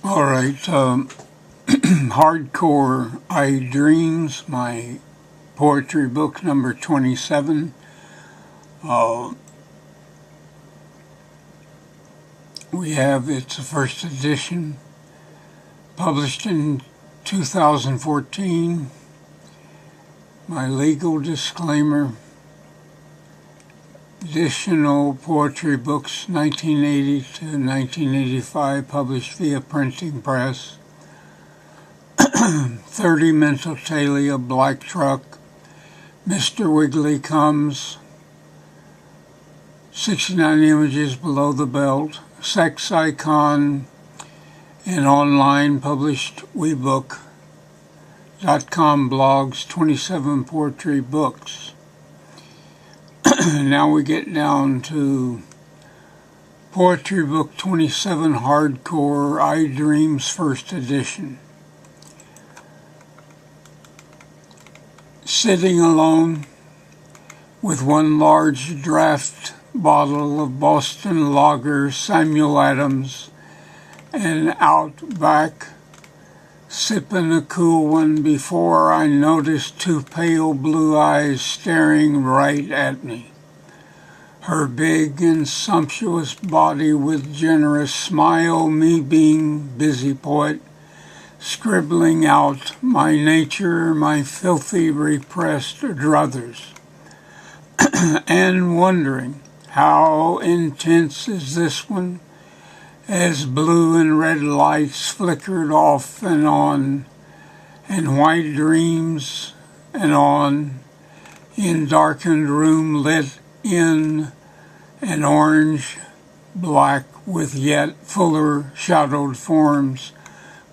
All right, Hardcore I Dreams, my poetry book number 27. We have, it's a first edition, published in 2014. My legal disclaimer: additional poetry books 1980 to 1985 published via printing press. 30 Mental Talia, Black Truck, Mr. Wiggly Comes, 69 Images Below the Belt, Sex Icon, and online published WeBook.com blogs, 27 poetry books. Now we get down to Poetry Book 27 Hardcore I Dreams First Edition. Sitting alone with one large draft bottle of Boston Lager Samuel Adams and out back sipping a cool one before I noticed two pale blue eyes staring right at me. Her big and sumptuous body with generous smile, me being busy poet, scribbling out my nature, my filthy repressed druthers, and wondering how intense is this one, as blue and red lights flickered off and on, and white dreams and on, in darkened room lit in an orange black with yet fuller shadowed forms.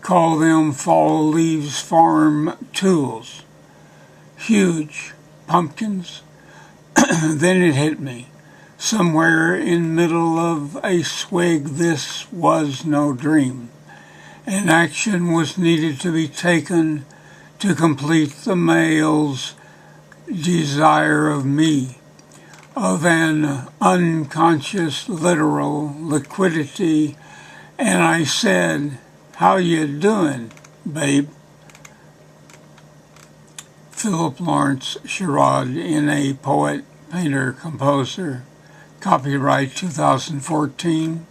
Call them fall leaves farm tools. Huge pumpkins. Then it hit me. Somewhere in middle of a swig, this was no dream. And action was needed to be taken to complete the male's desire of me, of an unconscious literal liquidity. And I said, "How you doing, babe?" Philip Lawrence Sherrod, N.A., poet, painter, composer. Copyright 2014.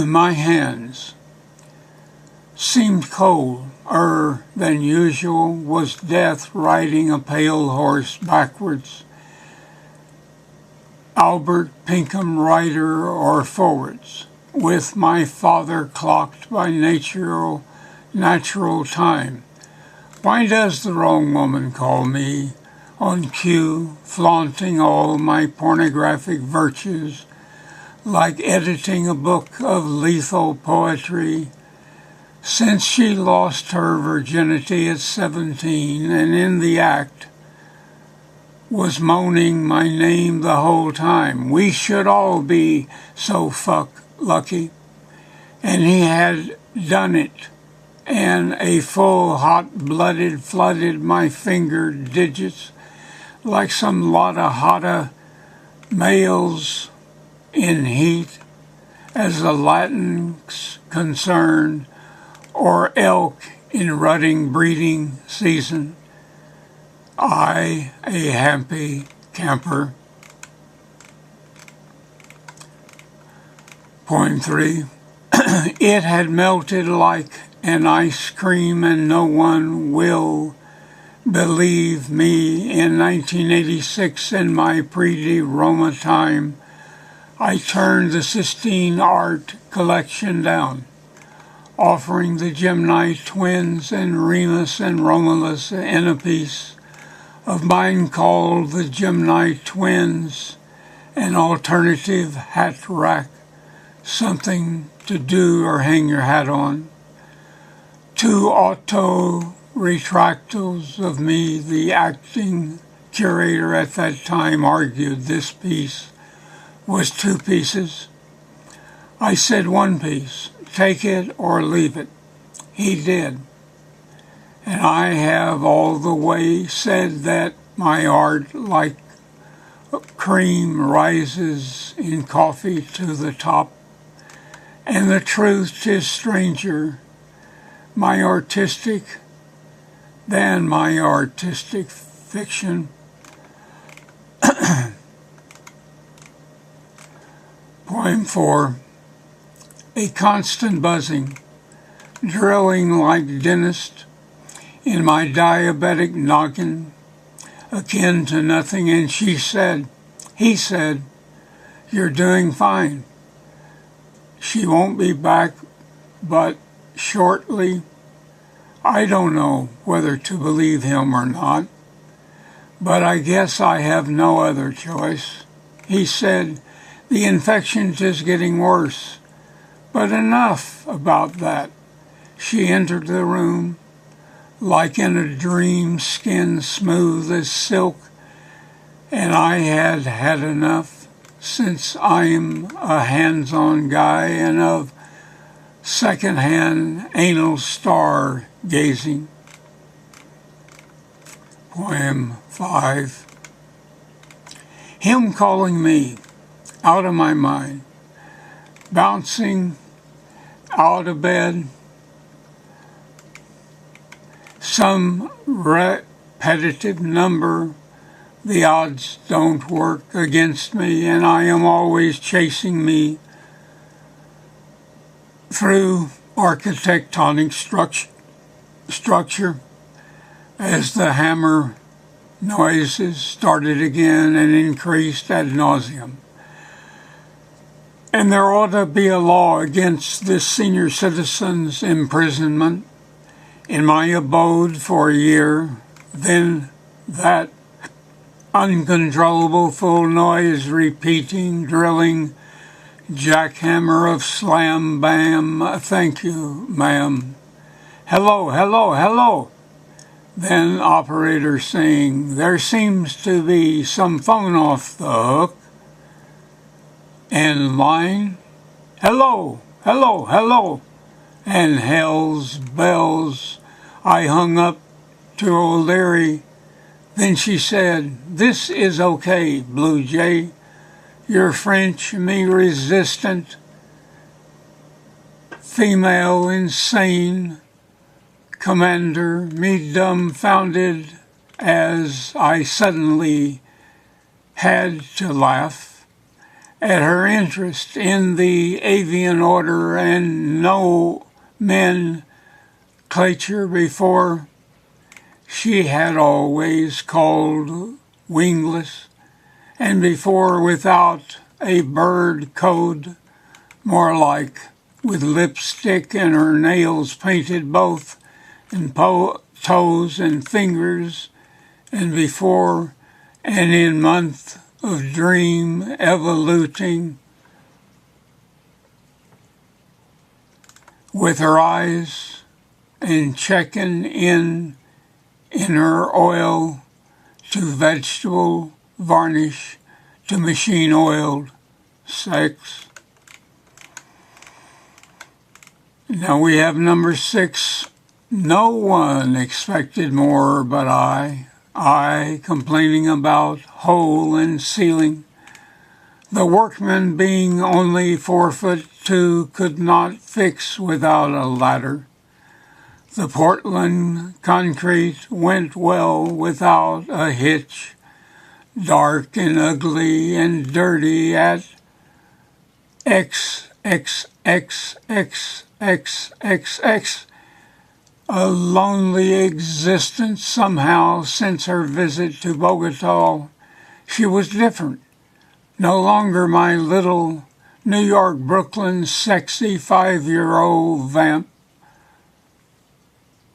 My hands seemed colder than usual. Was death riding a pale horse backwards? Albert Pinkham rider or forwards? With my father clocked by natural time. Why does the wrong woman call me on cue, flaunting all my pornographic virtues, like editing a book of lethal poetry, since she lost her virginity at 17 and in the act was moaning my name the whole time? We should all be so lucky. And he had done it, and a full hot-blooded flooded my finger digits like some lot of hotta males in heat as the Latins concerned, or elk in rutting breeding season. I, a happy camper. Poem 3. It had melted like an ice cream, and no one will believe me. In 1986, in my pre-Roma time, I turned the Sistine Art collection down, offering the Gemini twins and Remus and Romulus in a piece of mine called the Gemini Twins, an alternative hat rack, something to do or hang your hat on. Two auto-retractals of me, the acting curator at that time, argued this piece was two pieces. I said one piece, take it or leave it. He did. And I have all the way said that my art, like cream, rises in coffee to the top, and the truth is stranger than my artistic fiction. Poem 4. A constant buzzing, drilling like dentist in my diabetic noggin, akin to nothing, and he said, you're doing fine. She won't be back, but shortly. I don't know whether to believe him or not, but I guess I have no other choice. He said, the infection is getting worse, but enough about that. She entered the room, like in a dream, skin smooth as silk, and I had had enough, since I'm a hands-on guy and of second-hand anal star gazing. Poem 5. Him calling me out of my mind, bouncing out of bed, some repetitive number. The odds don't work against me, and I am always chasing me through architectonic structure as the hammer noises started again and increased ad nauseum. And there ought to be a law against this senior citizen's imprisonment in my abode for a year. Then that uncontrollable full noise repeating, drilling, jackhammer of slam bam, thank you, ma'am. Hello, hello, hello. Then operator saying, there seems to be some phone off the hook. And line, hello, hello, hello. And hell's bells. I hung up to O'Leary. Then she said, this is okay, Blue Jay. You're French, me resistant, female insane, commander, me dumbfounded as I suddenly had to laugh at her interest in the avian order and nomenclature before. She had always called wingless, and before without a bird code, more like with lipstick and her nails painted both in toes and fingers, and before and in month of dream evoluting, with her eyes and checking in her oil to vegetable varnish to machine oiled sex. Now we have number 6. No one expected more but I complaining about hole and ceiling. The workman being only 4'2" could not fix without a ladder. The Portland concrete went well without a hitch. Dark and ugly and dirty at XXXXXXX. A lonely existence somehow since her visit to Bogota. She was different. No longer my little New York, Brooklyn, sexy 5-year-old vamp.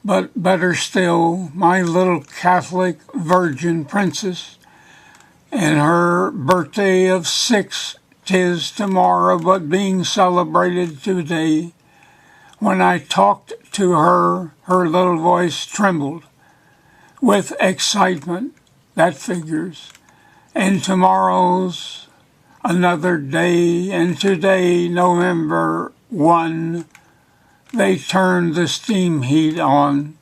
But better still, my little Catholic virgin princess. And her birthday of 6, 'tis tomorrow, but being celebrated today. When I talked to her, her little voice trembled with excitement. That figures. And tomorrow's another day, and today, November 1, they turned the steam heat on,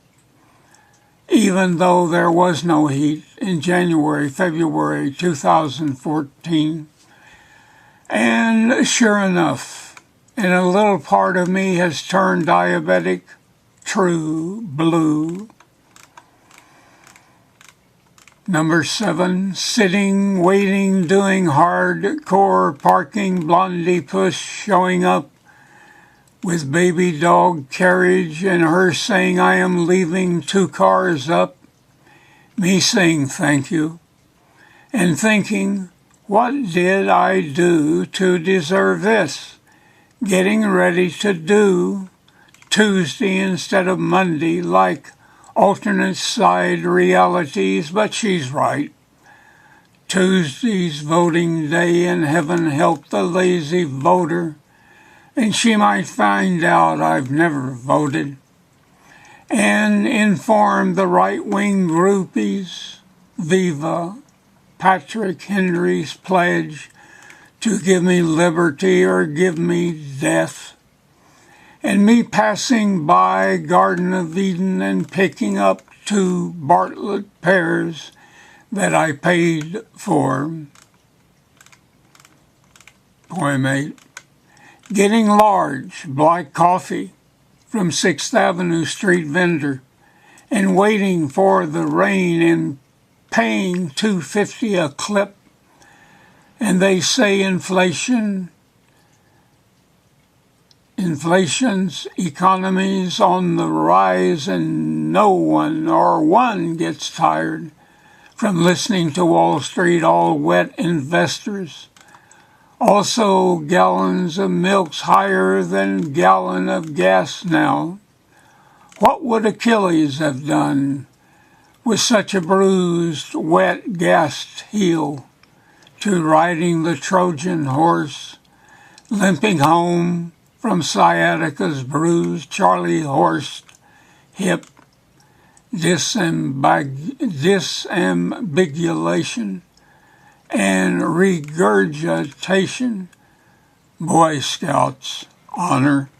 even though there was no heat in January, February 2014. And sure enough, and a little part of me has turned diabetic, true blue. Number 7, sitting, waiting, doing hardcore, parking, blondie push, showing up with baby dog carriage and her saying I am leaving 2 cars up, me saying thank you, and thinking, what did I do to deserve this? Getting ready to do Tuesday instead of Monday, like alternate side realities, but she's right. Tuesday's voting day, and heaven help the lazy voter, and she might find out I've never voted, and inform the right-wing groupies, Viva, Patrick Henry's pledge to give me liberty or give me death, and me passing by Garden of Eden and picking up 2 Bartlett pears that I paid for. Poem 8. Getting large black coffee from 6th Avenue street vendor and waiting for the rain and paying $2.50 a clip. And they say inflation's economy's on the rise, and no one or one gets tired from listening to Wall Street all wet investors. Also, gallons of milk's higher than gallon of gas now. What would Achilles have done with such a bruised, wet, gassed heel to riding the Trojan horse, limping home from sciatica's bruised Charlie horse hip, disambiguation, and regurgitation, Boy Scouts honor.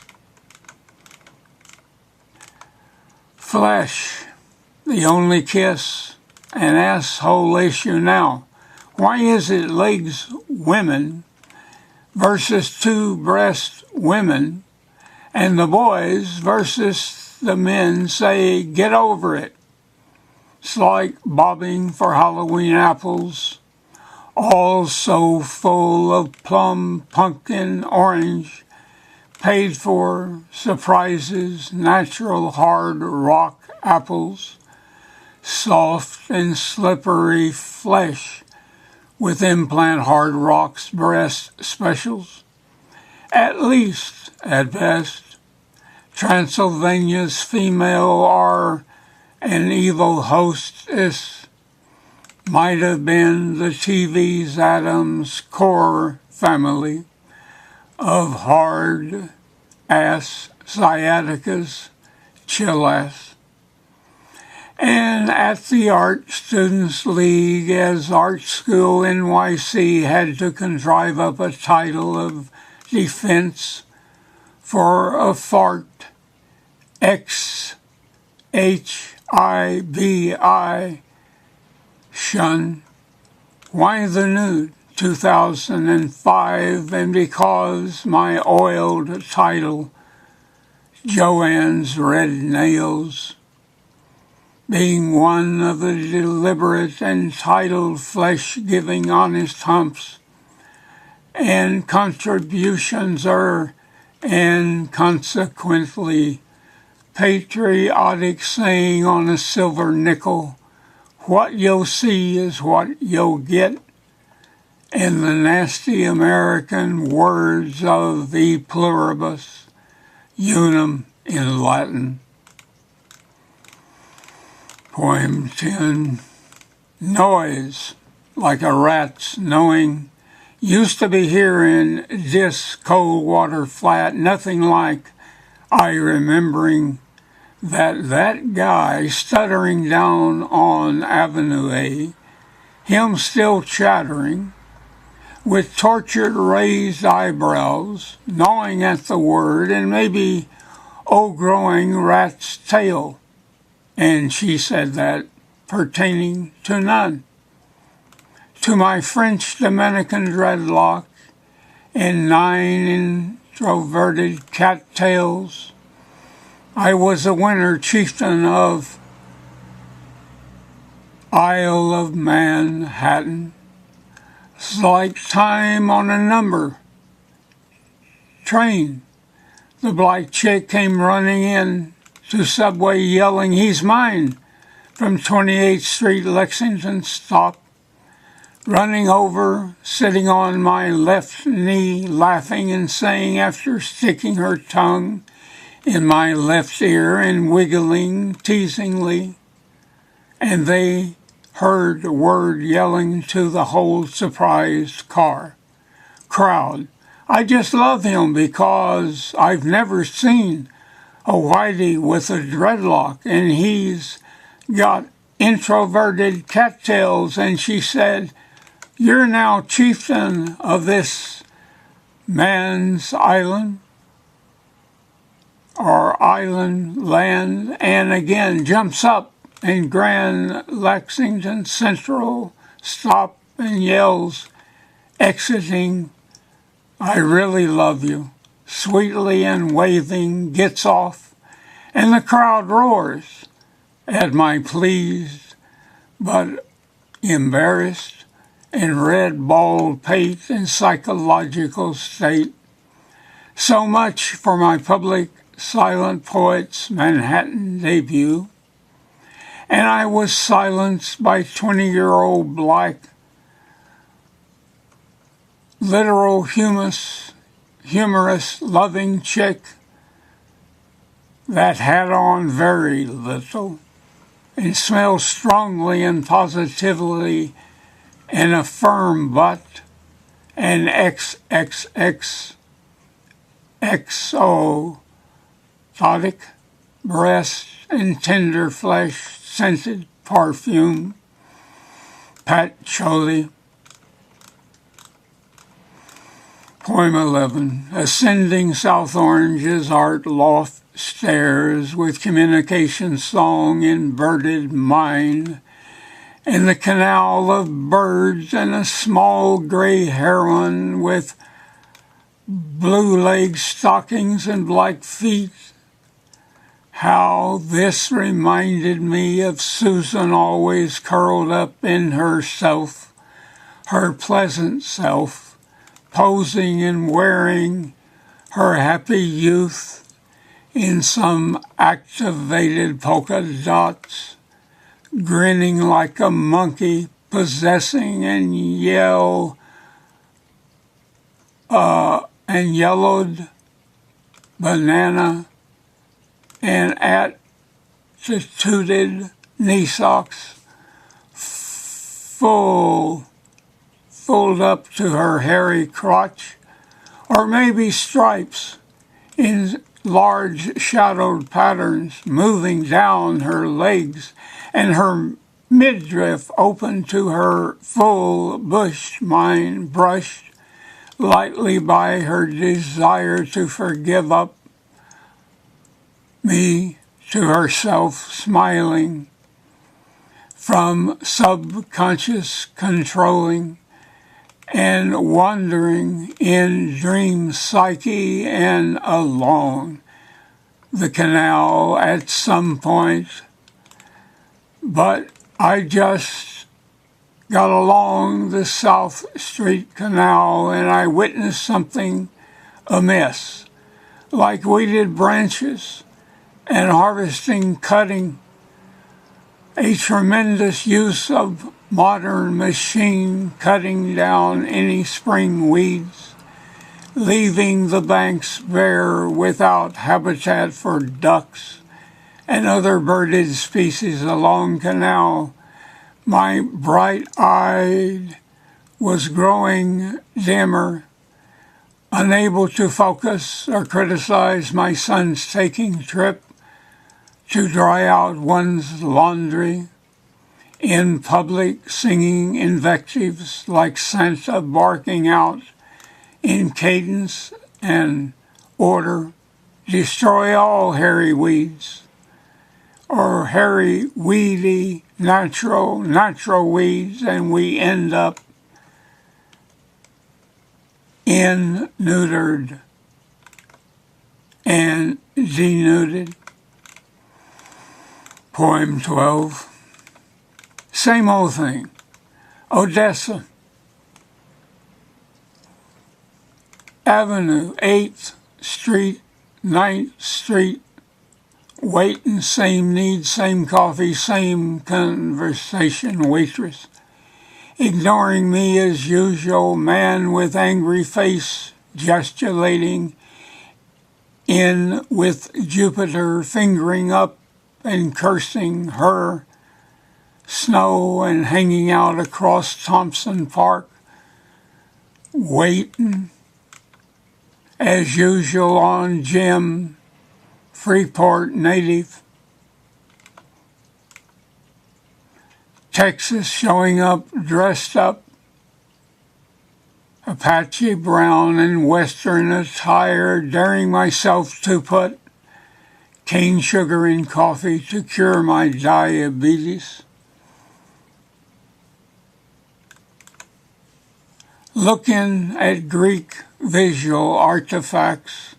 Flesh, the only kiss, an asshole issue now. Why is it legs women versus 2-breast women, and the boys versus the men say, get over it? It's like bobbing for Halloween apples, all so full of plum, pumpkin, orange, paid for surprises, natural hard rock apples, soft and slippery flesh with implant hard rocks breast specials. At least, at best, Transylvania's female are an evil hostess, might have been the TV's Adam's core family of hard-ass sciaticas, chill-ass. And at the Art Students League, as Art School NYC had to contrive up a title of defense for a fart, XHIBI, shun. Why the nude? 2005, and because my oiled title, Joanne's Red Nails, being one of the deliberate entitled flesh-giving honest humps, and contributions are, and consequently, patriotic saying on a silver nickel, what you'll see is what you'll get, in the nasty American words of E pluribus unum in Latin. Poem 10. Noise, like a rat's knowing, used to be here in this cold water flat, nothing like I remembering that guy stuttering down on Avenue A, him still chattering, with tortured raised eyebrows, gnawing at the word, and maybe growing rat's tail. And she said that pertaining to none. To my French Dominican dreadlock and 9 introverted cattails. I was a winter chieftain of Isle of Manhattan. It's like time on a number train. The black chick came running in to Subway yelling, "He's mine!" From 28th Street, Lexington stopped. Running over, sitting on my left knee, laughing and saying after sticking her tongue in my left ear and wiggling teasingly, and they heard the word yelling to the whole surprised crowd. I just love him because I've never seen a whitey with a dreadlock, and he's got introverted cattails. And she said, "You're now chieftain of this man's island," or island land, and again jumps up in Grand Lexington Central stop and yells, exiting, "I really love you," sweetly and waving, gets off, and the crowd roars at my pleased but embarrassed and red bald pate and psychological state. So much for my public silent poet's Manhattan debut. And I was silenced by 20-year-old black literal humorous loving chick that had on very little and smelled strongly and positively and a firm butt and exotic breasts and tender flesh scented perfume. Patchouli. Poem 11. Ascending South Orange's art loft stairs with communication song inverted mind, and the canal of birds and a small gray heron with blue-leg stockings and black feet. How this reminded me of Susan, always curled up in herself, her pleasant self, posing and wearing her happy youth in some activated polka dots, grinning like a monkey, possessing and yellowed banana and attituded knee socks, fulled up to her hairy crotch, or maybe stripes in large shadowed patterns moving down her legs, and her midriff open to her full bush, mind brushed lightly by her desire to forgive up me to herself, smiling from subconscious controlling and wandering in dream psyche and along the canal at some point. But I just got along the South Street Canal and I witnessed something amiss, like weeded branches and harvesting, cutting, a tremendous use of modern machine cutting down any spring weeds, leaving the banks bare without habitat for ducks and other birded species along canal. My bright-eyed was growing dimmer, unable to focus or criticize my son's taking trip to dry out one's laundry, in public singing invectives like Santa barking out in cadence and order, "Destroy all hairy weeds," or hairy, weedy, natural weeds, and we end up in neutered and denuded. Poem 12. Same old thing. Odessa. Avenue, 8th Street, 9th Street. Waiting, same need, same coffee, same conversation, waitress. Ignoring me as usual, man with angry face, gesticulating in with Jupiter, fingering up and cursing her. Snow and hanging out across Thompson Park, waiting as usual on Jim, Freeport native. Texas showing up, dressed up, Apache brown and Western attire, daring myself to put cane sugar in coffee to cure my diabetes. Looking at Greek visual artifacts,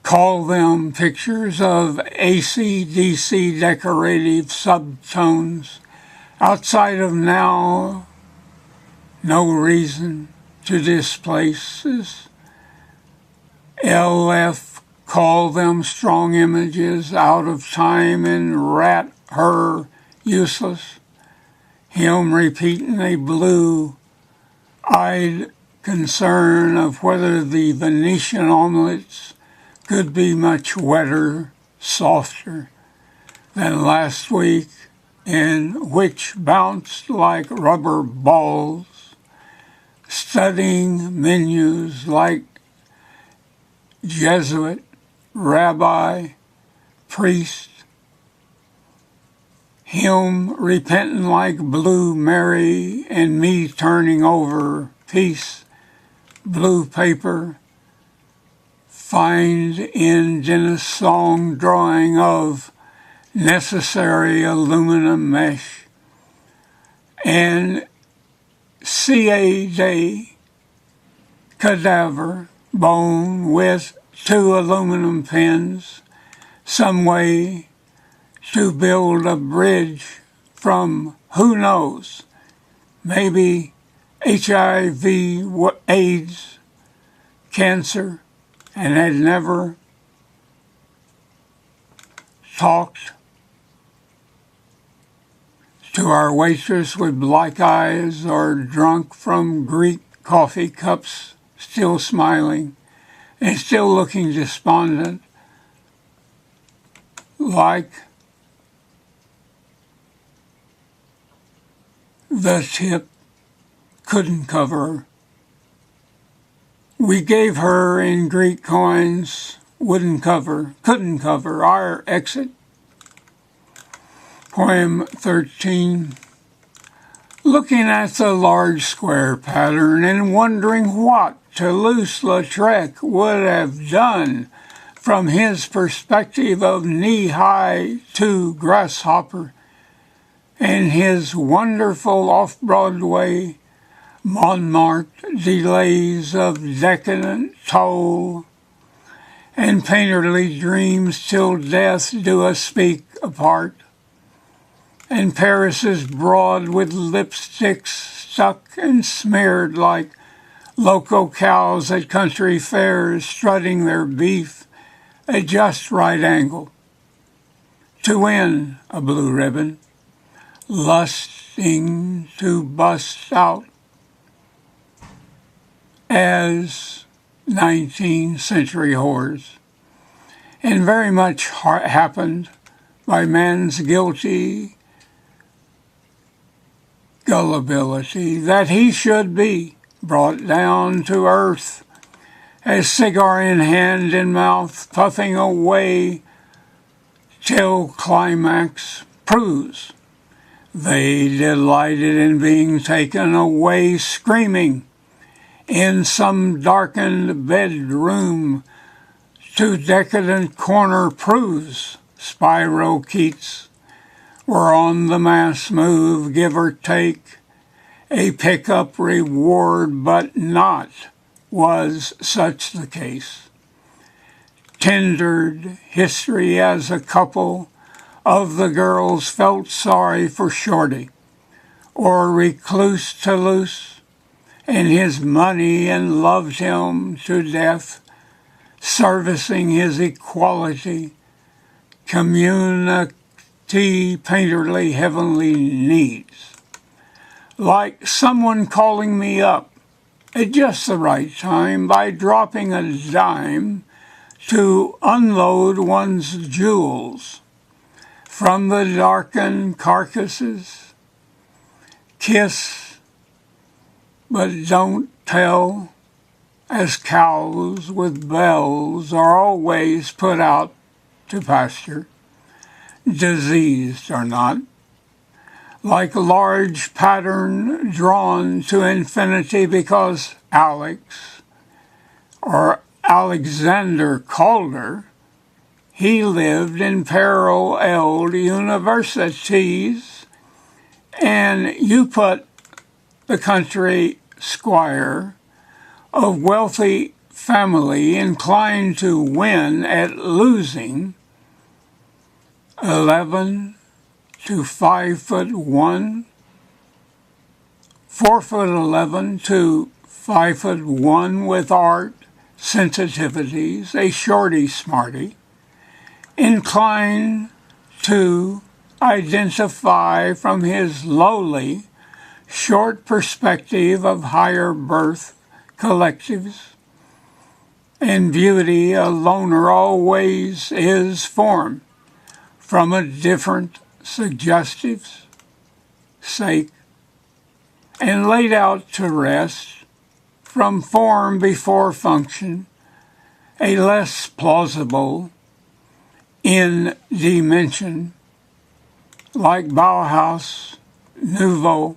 call them pictures of AC/DC decorative subtones, outside of now, no reason to displaces. LF, call them strong images, out of time, and rat her useless. Him repeating a blue-eyed concern of whether the Venetian omelets could be much wetter, softer than last week, and which bounced like rubber balls, studying menus like Jesuit, rabbi, priest. Him repenting like Blue Mary, and me turning over piece, blue paper, find in Dennis' song drawing of necessary aluminum mesh, and C.A. Day cadaver bone with 2 aluminum pins, some way to build a bridge from who knows, maybe HIV, AIDS, cancer, and had never talked to our waitress with black eyes, or drunk from Greek coffee cups, still smiling and still looking despondent, like the tip couldn't cover. We gave her in Greek coins, couldn't cover our exit. Poem 13. Looking at the large square pattern and wondering what Toulouse-Lautrec would have done from his perspective of knee-high to grasshopper, and his wonderful off-Broadway Montmartre delays of decadent toll, and painterly dreams till death do us speak apart, and Paris is broad with lipsticks stuck and smeared like loco cows at country fairs strutting their beef at just right angle to win a blue ribbon, lusting to bust out as 19th century whores. And very much happened by man's guilty gullibility that he should be brought down to earth as cigar in hand and mouth, puffing away till climax proves they delighted in being taken away screaming in some darkened bedroom to decadent corner proves Spyro Keats were on the mass move, give or take a pickup reward, but not was such the case. Tendered history as a couple of the girls felt sorry for Shorty, or recluse Toulouse, and his money, and loved him to death, servicing his equality, community, painterly, heavenly needs. Like someone calling me up at just the right time by dropping a dime to unload one's jewels from the darkened carcasses. Kiss, but don't tell, as cows with bells are always put out to pasture, diseased or not, like a large pattern drawn to infinity because Alex, or Alexander Calder, he lived in parallel universities, and you put the country squire of wealthy family inclined to win at losing 11 to 5'1", 4'11" to 5'1" with art sensitivities, a shorty smarty, inclined to identify from his lowly, short perspective of higher birth collectives, and beauty a loner always is formed from a different suggestive's sake, and laid out to rest from form before function, a less plausible in dimension, like Bauhaus, Nouveau,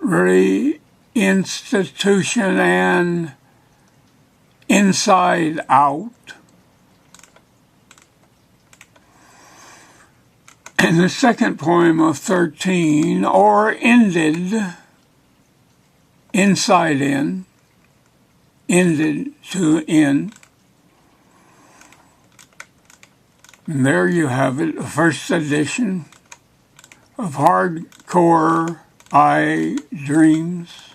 reinstitution, and inside out. And the second poem of 13, or ended, inside in, ended to end. And there you have it, the first edition of Hardcore I Dreams.